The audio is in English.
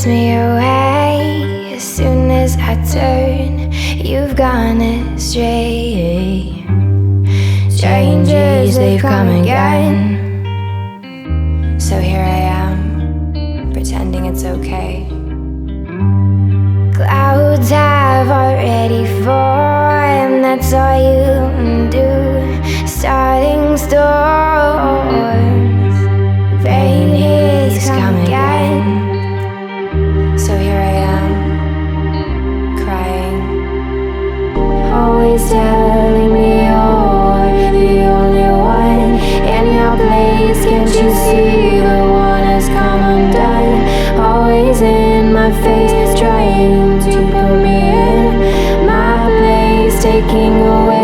me away. As soon as I turn, you've gone astray. Strangers, they've come again. So here I am, pretending it's okay. Clouds have already formed, that's all you do. Starting storms, rain has come again. So here I am, crying, always telling me you're the only one in your place. Can't you see the one has come undone? Always in my face, trying to put me in my place, taking away